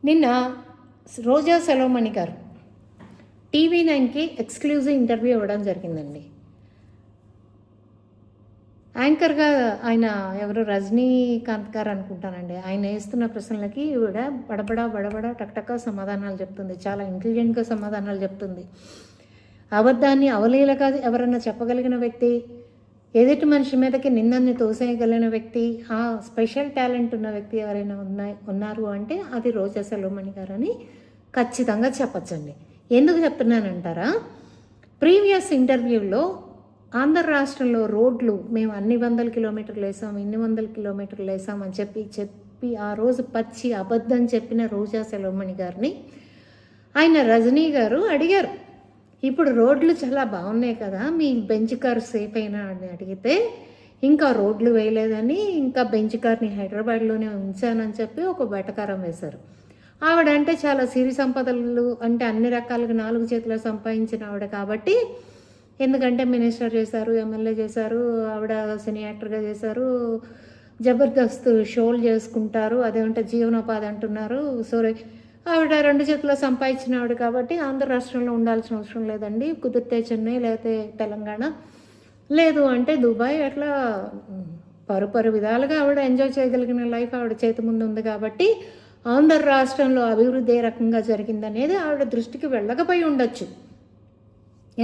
నిన్న రోజా సెలవుమణి గారు TV9కి exclusive interview ఇవ్వడం జరిగిందండి. యాంకర్గా ఆయన ఎవరు రజనీకాంత్ గారు అనుకుంటానండి. ఆయన వేస్తున్న ప్రశ్నలకి ఈవిడ బడబడ టక్టక్క సమాధానాలు చెప్తుంది. చాలా ఇంటెలిజెంట్గా సమాధానాలు చెప్తుంది. అబద్ధాన్ని అవలీలగా ఎవరన్నా చెప్పగలిగిన వ్యక్తి, ఎదుటి మనిషి మీదకి నిందన్ని తోసేయగలిగిన వ్యక్తి, ఆ స్పెషల్ టాలెంట్ ఉన్న వ్యక్తి ఎవరైనా ఉన్నారు అంటే అది రోజా సెలవుమణి గారు అని ఖచ్చితంగా చెప్పచ్చండి. ఎందుకు చెప్తున్నానంటారా? ప్రీవియస్ ఇంటర్వ్యూలో ఆంధ్ర రాష్ట్రంలో రోడ్లు మేము అన్ని 100 కిలోమీటర్లు వేసాం, ఇన్ని 100 కిలోమీటర్లు వేసాం అని చెప్పి ఆ రోజు పచ్చి అబద్ధం చెప్పిన రోజా సెలవుమణి గారిని ఆయన రజనీ గారు అడిగారు, ఇప్పుడు రోడ్లు చాలా బాగున్నాయి కదా, మీ బెంచ్ కార్ సేఫ్ అయినా అని అడిగితే ఇంకా రోడ్లు వేయలేదని, ఇంకా బెంచ్ కార్ని హైదరాబాద్లోనే ఉంచానని చెప్పి ఒక బెటకారం వేశారు. ఆవిడ అంటే చాలా సిరి సంపదలు అంటే అన్ని రకాలుగా 4 చేతులు సంపాదించిన ఆవిడ కాబట్టి, ఎందుకంటే మినిస్టర్ చేశారు, ఎమ్మెల్యే చేశారు, ఆవిడ సినీ యాక్టర్గా చేశారు, జబర్దస్త్ షోలు చేసుకుంటారు, అదేమంటే జీవనోపాధి అంటున్నారు. సో ఆవిడ 2 చేతుల్లో సంపాదించిన ఆవిడ కాబట్టి ఆంధ్ర రాష్ట్రంలో ఉండాల్సిన అవసరం లేదండి, కుదిరితే చెన్నై లేకపోతే తెలంగాణ లేదు అంటే దుబాయ్, అట్లా పరు విధాలుగా ఆవిడ ఎంజాయ్ చేయగలిగిన లైఫ్ ఆవిడ చేతి ముందు ఉంది కాబట్టి ఆంధ్ర రాష్ట్రంలో అభివృద్ధి ఏ రకంగా జరిగిందనేది ఆవిడ దృష్టికి వెళ్ళకపోయి ఉండొచ్చు.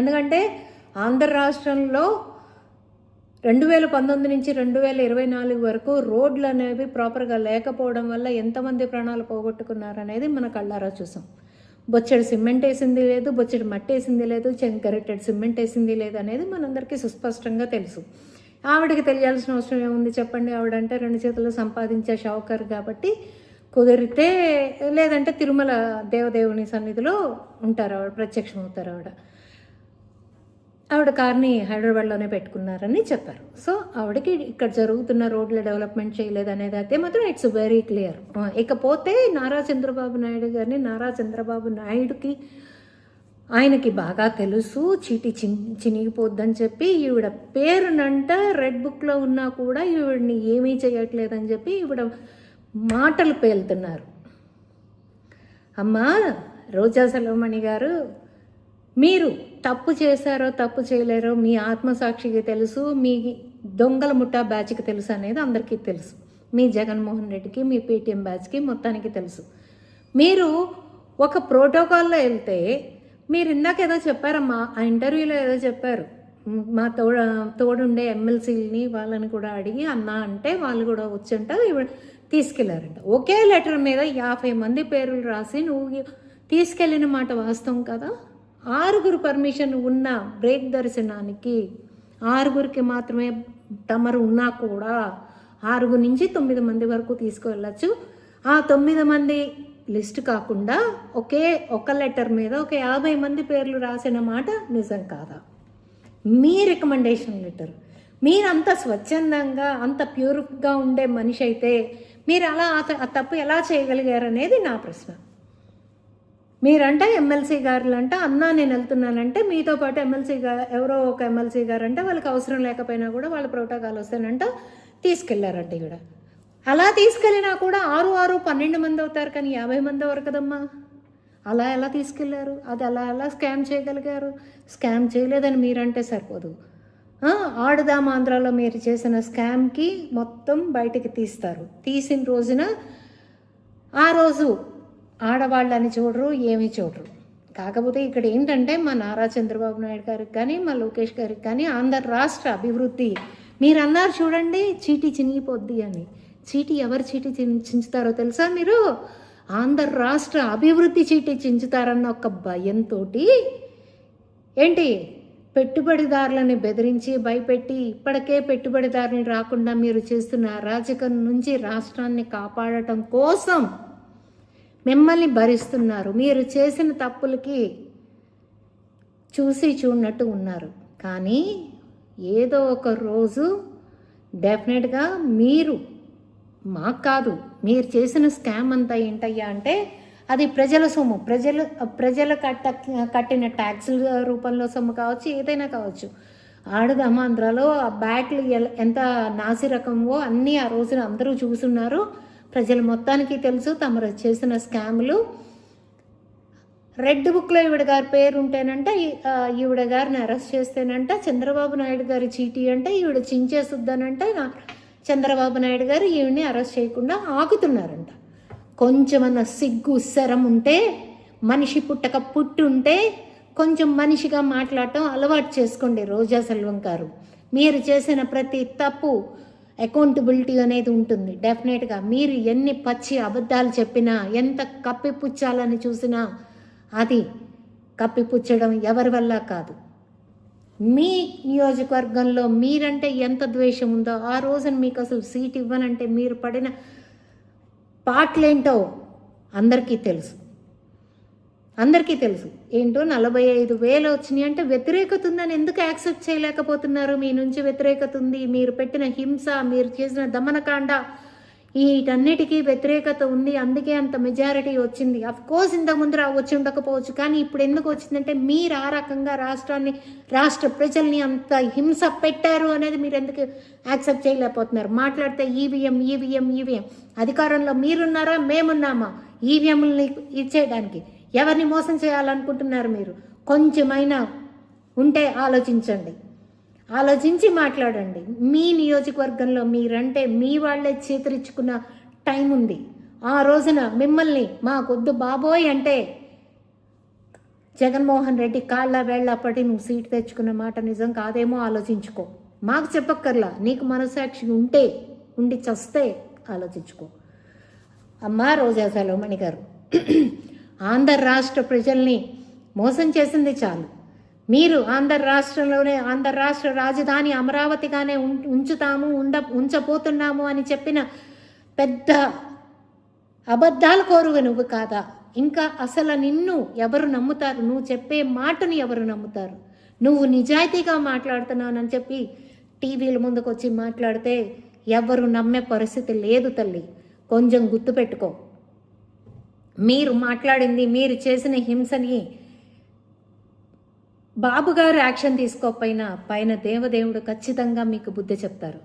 ఎందుకంటే ఆంధ్ర రాష్ట్రంలో 2019 నుంచి 2024 వరకు రోడ్లు అనేవి ప్రాపర్గా లేకపోవడం వల్ల ఎంతమంది ప్రాణాలు పోగొట్టుకున్నారనేది మన కళ్ళారా చూసాం. బొచ్చెడు సిమెంట్ వేసింది లేదు, బొచ్చెడు మట్టి వేసింది లేదు, గరిటెడ్ సిమెంట్ వేసింది లేదు అనేది మనందరికీ సుస్పష్టంగా తెలుసు. ఆవిడకి తెలియాల్సిన అవసరం ఏముంది చెప్పండి? ఆవిడంటే 2 చేతులు సంపాదించే షావుకారు కాబట్టి కుదిరితే లేదంటే తిరుమల దేవదేవుని సన్నిధిలో ఉంటారు, ఆవిడ ప్రత్యక్షం అవుతారు. ఆవిడ కార్ని హైదరాబాద్లోనే పెట్టుకున్నారని చెప్పారు. సో ఆవిడకి ఇక్కడ జరుగుతున్న రోడ్ల డెవలప్మెంట్ చేయలేదు అనేది అయితే మాత్రం ఇట్స్ వెరీ క్లియర్. ఇకపోతే నారా చంద్రబాబు నాయుడుకి ఆయనకి బాగా తెలుసు చీటీ చినిగిపోద్దని చెప్పి ఈవిడ పేరునంట రెడ్ బుక్లో ఉన్నా కూడా ఈవిడని ఏమీ చేయట్లేదని చెప్పి ఈవిడ మాటలు పేలుతున్నారు. అమ్మా రోజా సెలవుమణి గారు, మీరు తప్పు చేశారో తప్పు చేయలేరో మీ ఆత్మసాక్షికి తెలుసు, మీ దొంగల ముఠా బ్యాచ్కి తెలుసు అనేది అందరికీ తెలుసు. మీ జగన్మోహన్ రెడ్డికి, మీ పేటీఎం బ్యాచ్కి మొత్తానికి తెలుసు. మీరు ఒక ప్రోటోకాల్లో వెళ్తే, మీరు ఇందాక ఏదో చెప్పారమ్మా, ఆ ఇంటర్వ్యూలో ఏదో చెప్పారు, మా తోడుండే ఎమ్మెల్సీలని వాళ్ళని కూడా అడిగి అన్నా అంటే వాళ్ళు కూడా వచ్చంట తీసుకెళ్లారంట. ఒకే లెటర్ మీద 50 మంది పేర్లు రాసి నువ్వు తీసుకెళ్ళిన మాట వాస్తవం కదా? 6 పర్మిషన్ ఉన్న బ్రేక్ దర్శనానికి 6 మాత్రమే తమరు ఉన్నా కూడా 6 నుంచి 9 మంది వరకు తీసుకువెళ్ళచ్చు. ఆ 9 మంది లిస్ట్ కాకుండా ఒక లెటర్ మీద ఒక 50 మంది పేర్లు రాసిన మాట నిజం కాదా? మీ రికమెండేషన్ లెటర్, మీరంత స్వచ్ఛందంగా అంత ప్యూర్గా ఉండే మనిషి అయితే మీరు అలా ఆ తప్పు ఎలా చేయగలిగారనేది నా ప్రశ్న. మీరంటే ఎమ్మెల్సీ గారులంట అన్నా నేను వెళ్తున్నానంటే మీతో పాటు ఎవరో ఒక ఎమ్మెల్సీ గారు అంటే వాళ్ళకి అవసరం లేకపోయినా కూడా వాళ్ళ ప్రోటోకాల్ వస్తానంట తీసుకెళ్లారంట. ఇక్కడ అలా తీసుకెళ్ళినా కూడా 12 మంది అవుతారు, కానీ 50 మంది అవ్వరు కదమ్మా. అలా ఎలా తీసుకెళ్లారు? అది ఎలా స్కామ్ చేయగలిగారు? స్కామ్ చేయలేదని మీరంటే సరిపోదు. ఆడుదాం ఆంధ్రాలో మీరు చేసిన స్కామ్కి మొత్తం బయటికి తీస్తారు. తీసిన రోజున ఆ రోజు ఆడవాళ్ళని చూడరు, ఏమీ చూడరు. కాకపోతే ఇక్కడ ఏంటంటే మా నారా చంద్రబాబు నాయుడు గారికి కానీ మా లోకేష్ గారికి కానీ ఆంధ్ర రాష్ట్ర అభివృద్ధి, మీరు అన్నారు చూడండి చీటీ చినిగిపోద్ది అని. చీటీ ఎవరు చీటీ చించుతారో తెలుసా మీరు? ఆంధ్ర రాష్ట్ర అభివృద్ధి చీటీ చించుతారన్న ఒక భయంతో ఏంటి పెట్టుబడిదారులని బెదిరించి భయపెట్టి ఇప్పటికే పెట్టుబడిదారులు రాకుండా మీరు చేస్తున్న అరాచకం నుంచి రాష్ట్రాన్ని కాపాడటం కోసం మిమ్మల్ని భరిస్తున్నారు. మీరు చేసిన తప్పులకి చూసి చూడనట్టు ఉన్నారు. కానీ ఏదో ఒక రోజు డెఫినెట్గా మీరు మాకు కాదు, మీరు చేసిన స్కామ్ అంతా ఏంటయ్యా అంటే అది ప్రజల సొమ్ము, ప్రజలు కట్టిన ట్యాక్సుల రూపంలో సొమ్ము కావచ్చు, ఏదైనా కావచ్చు. ఆంధ్రాలో ఆ బ్యాట్లు ఎంత నాసి రకమో అన్నీ ఆ రోజున అందరూ చూస్తున్నారు. ప్రజలు మొత్తానికి తెలుసు తమరు చేసిన స్కాములు. రెడ్ బుక్లో ఈవిడ గారి పేరు ఉంటేనంట, ఈవిడ గారిని అరెస్ట్ చేస్తేనంట చంద్రబాబు నాయుడు గారి చీటీ అంటే ఈవిడ చించేసుద్దనంట చంద్రబాబు నాయుడు గారు ఈవిడ్ని అరెస్ట్ చేయకుండా ఆగుతున్నారంట. కొంచెమన్నా సిగ్గు శరం ఉంటే, మనిషి పుట్టి ఉంటే కొంచెం మనిషిగా మాట్లాడటం అలవాటు చేసుకోండి. రోజా సెల్వం గారు, మీరు చేసిన ప్రతి తప్పు అకౌంటబిలిటీ అనేది ఉంటుంది డెఫినెట్గా. మీరు ఎన్ని పచ్చి అబద్ధాలు చెప్పినా, ఎంత కప్పిపుచ్చాలని చూసినా అది కప్పిపుచ్చడం ఎవరి వల్ల కాదు. మీ నియోజకవర్గంలో మీరంటే ఎంత ద్వేషం ఉందో, ఆ రోజున మీకు అసలు సీట్ ఇవ్వనంటే మీరు పడిన పాటలేంటో అందరికీ తెలుసు. ఏంటో 45,000 వచ్చినాయి అంటే వ్యతిరేకత ఉందని ఎందుకు యాక్సెప్ట్ చేయలేకపోతున్నారు? మీ నుంచి వ్యతిరేకత ఉంది, మీరు పెట్టిన హింస, మీరు చేసిన దమనకాండ, వీటన్నిటికీ వ్యతిరేకత ఉంది, అందుకే అంత మెజారిటీ వచ్చింది. అఫ్కోర్స్ ఇంతకుముందు వచ్చి ఉండకపోవచ్చు, కానీ ఇప్పుడు ఎందుకు వచ్చిందంటే మీరు ఆ రకంగా రాష్ట్ర ప్రజల్ని అంత హింస పెట్టారు అనేది మీరు ఎందుకు యాక్సెప్ట్ చేయలేకపోతున్నారు? మాట్లాడితే ఈవీఎం అధికారంలో మీరున్నారా మేమున్నామా ఈవీఎంలని ఇచ్చేయడానికి? ఎవరిని మోసం చేయాలనుకుంటున్నారు మీరు? కొంచెమైనా ఉంటే ఆలోచించి మాట్లాడండి. మీ నియోజకవర్గంలో మీరంటే మీ వాళ్ళే చేతురిచ్చుకున్న టైం ఉంది. ఆ రోజున మిమ్మల్ని మాకొద్దు బాబోయ్ అంటే జగన్మోహన్ రెడ్డి కాళ్ళ వేళ్ళ పడి నువ్వు సీటు తెచ్చుకున్న మాట నిజం కాదేమో ఆలోచించుకో. మాకు చెప్పక్కర్లా, నీకు మనసాక్షి ఉండి చస్తే ఆలోచించుకో. అమ్మా రోజా సెలవుమణి గారు, ఆంధ్ర రాష్ట్ర ప్రజల్ని మోసం చేసింది చాలు. మీరు ఆంధ్ర రాష్ట్ర రాజధాని అమరావతిగానే ఉంచబోతున్నాము అని చెప్పిన పెద్ద అబద్ధాల కోరువు నువ్వు కాదా? ఇంకా అసలు నిన్ను ఎవరు నమ్ముతారు? నువ్వు చెప్పే మాటను ఎవరు నమ్ముతారు? నువ్వు నిజాయితీగా మాట్లాడుతున్నానని చెప్పి టీవీల ముందుకు వచ్చి మాట్లాడితే ఎవరు నమ్మే పరిస్థితి లేదు తల్లి. కొంచెం గుర్తుపెట్టుకో. మీరు మాట్లాడింది, మీరు చేసిన హింసని బాబు గారు యాక్షన్ తీసుకోకపోయినా పైన దేవదేవుడు ఖచ్చితంగా మీకు బుద్ధి చెప్తారు.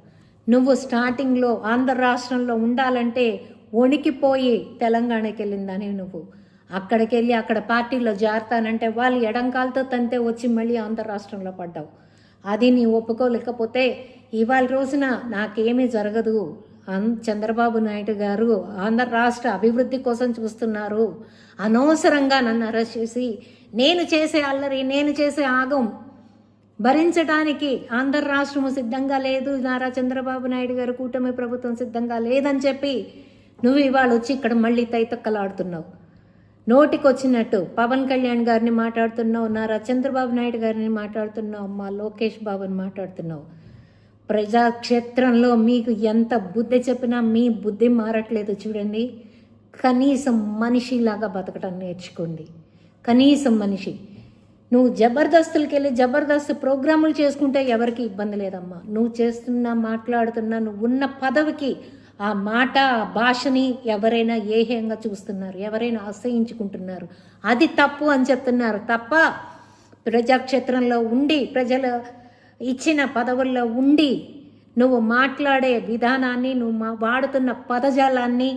నువ్వు స్టార్టింగ్లో ఆంధ్ర రాష్ట్రంలో ఉండాలంటే వణికిపోయి తెలంగాణకి వెళ్ళిందని నువ్వు అక్కడికి వెళ్ళి అక్కడ పార్టీలో జారుతానంటే వాళ్ళు ఎడంకాలతో తంతే వచ్చి మళ్ళీ ఆంధ్ర రాష్ట్రంలో పడ్డావు. అది నీ ఒప్పుకోలేకపోతే ఇవాళ రోజున నాకేమీ జరగదు, చంద్రబాబు నాయుడు గారు ఆంధ్ర రాష్ట్ర అభివృద్ధి కోసం చూస్తున్నారు, అనవసరంగా నన్ను అరెస్ట్ చేసి నేను చేసే అల్లరి, నేను చేసే ఆగం భరించడానికి ఆంధ్ర రాష్ట్రము సిద్ధంగా లేదు, నారా చంద్రబాబు నాయుడు గారు కూటమి ప్రభుత్వం సిద్ధంగా లేదని చెప్పి నువ్వు ఇవాళ వచ్చి ఇక్కడ మళ్ళీ తైతక్కలాడుతున్నావు. నోటికొచ్చినట్టు పవన్ కళ్యాణ్ గారిని మాట్లాడుతున్నావు, నారా చంద్రబాబు నాయుడు గారిని మాట్లాడుతున్నావు, మా లోకేష్ బాబుని మాట్లాడుతున్నావు. ప్రజాక్షేత్రంలో మీకు ఎంత బుద్ధి చెప్పినా మీ బుద్ధి మారట్లేదు. చూడండి, కనీసం మనిషిలాగా బతకడం నేర్చుకోండి. కనీసం మనిషి. నువ్వు జబర్దస్తులకి వెళ్ళి జబర్దస్త్ ప్రోగ్రాములు చేసుకుంటే ఎవరికి ఇబ్బంది లేదమ్మా. నువ్వు మాట్లాడుతున్నా నువ్వు ఉన్న పదవికి ఆ మాట, ఆ భాషని ఎవరైనా ఏహ్యంగా చూస్తున్నారు, ఎవరైనా అసహించుకుంటున్నారు. అది తప్పు అని చెప్తున్నారు తప్ప ప్రజాక్షేత్రంలో ఉండి, ప్రజల ఇచ్చిన పదవుల్లో ఉండి నువ్వు మాట్లాడే విధానాన్ని, నువ్వు వాడుతున్న పదజాలాన్ని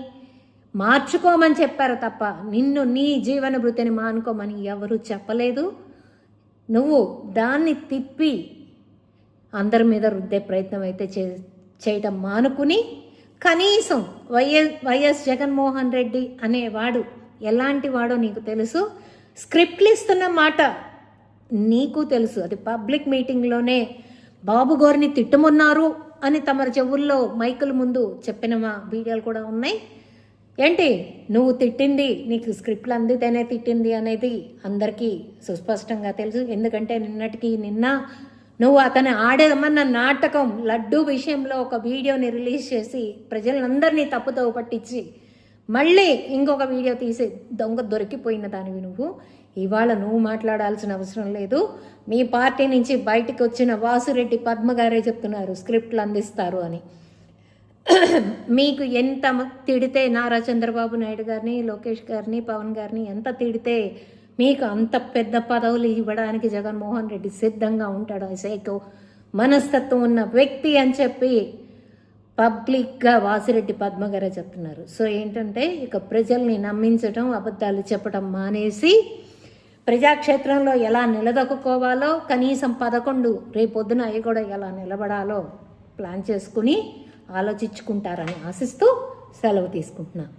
మార్చుకోమని చెప్పారు తప్ప నిన్ను నీ జీవన భృతిని మానుకోమని ఎవరు చెప్పలేదు. నువ్వు దాన్ని తిప్పి అందరి మీద రుద్దే ప్రయత్నం అయితే చేయటం మానుకుని కనీసం వైఎస్ జగన్మోహన్ రెడ్డి అనేవాడు ఎలాంటి వాడో నీకు తెలుసు. స్క్రిప్ట్లు ఇస్తున్న మాట నీకు తెలుసు. అది పబ్లిక్ మీటింగ్లోనే బాబు గారిని తిట్టమన్నారు అని తమరి చెవుల్లో మైకుల ముందు చెప్పిన మా వీడియోలు కూడా ఉన్నాయి. ఏంటి నువ్వు తిట్టింది, నీకు స్క్రిప్ట్లు అందితేనే తిట్టింది అనేది అందరికీ సుస్పష్టంగా తెలుసు. ఎందుకంటే నిన్న నువ్వు అతను ఆడేదమన్న నాటకం లడ్డూ విషయంలో ఒక వీడియోని రిలీజ్ చేసి ప్రజలందరినీ తప్పుతో పట్టించి మళ్ళీ ఇంకొక వీడియో తీసి దొరికిపోయిన దానివి నువ్వు. ఇవాళ నువ్వు మాట్లాడాల్సిన అవసరం లేదు. మీ పార్టీ నుంచి బయటికి వచ్చిన వాసురెడ్డి పద్మ గారే చెప్తున్నారు స్క్రిప్ట్లు అందిస్తారు అని. మీకు ఎంత తిడితే నారా చంద్రబాబు నాయుడు గారిని, లోకేష్ గారిని, పవన్ గారిని ఎంత తిడితే మీకు అంత పెద్ద పదవులు ఇవ్వడానికి జగన్మోహన్ రెడ్డి సిద్ధంగా ఉంటాడు. సైకో మనస్తత్వం ఉన్న వ్యక్తి అని చెప్పి పబ్లిక్గా వాసిరెడ్డి పద్మ గారే చెప్తున్నారు. సో ఏంటంటే ఇక ప్రజల్ని నమ్మించడం, అబద్ధాలు చెప్పడం మానేసి ప్రజాక్షేత్రంలో ఎలా నిలదొక్కుకోవాలో, కనీసం 11 రేపొద్దున అవి కూడా ఎలా నిలబడాలో ప్లాన్ చేసుకుని ఆలోచించుకుంటారని ఆశిస్తూ సెలవు తీసుకుంటున్నాను.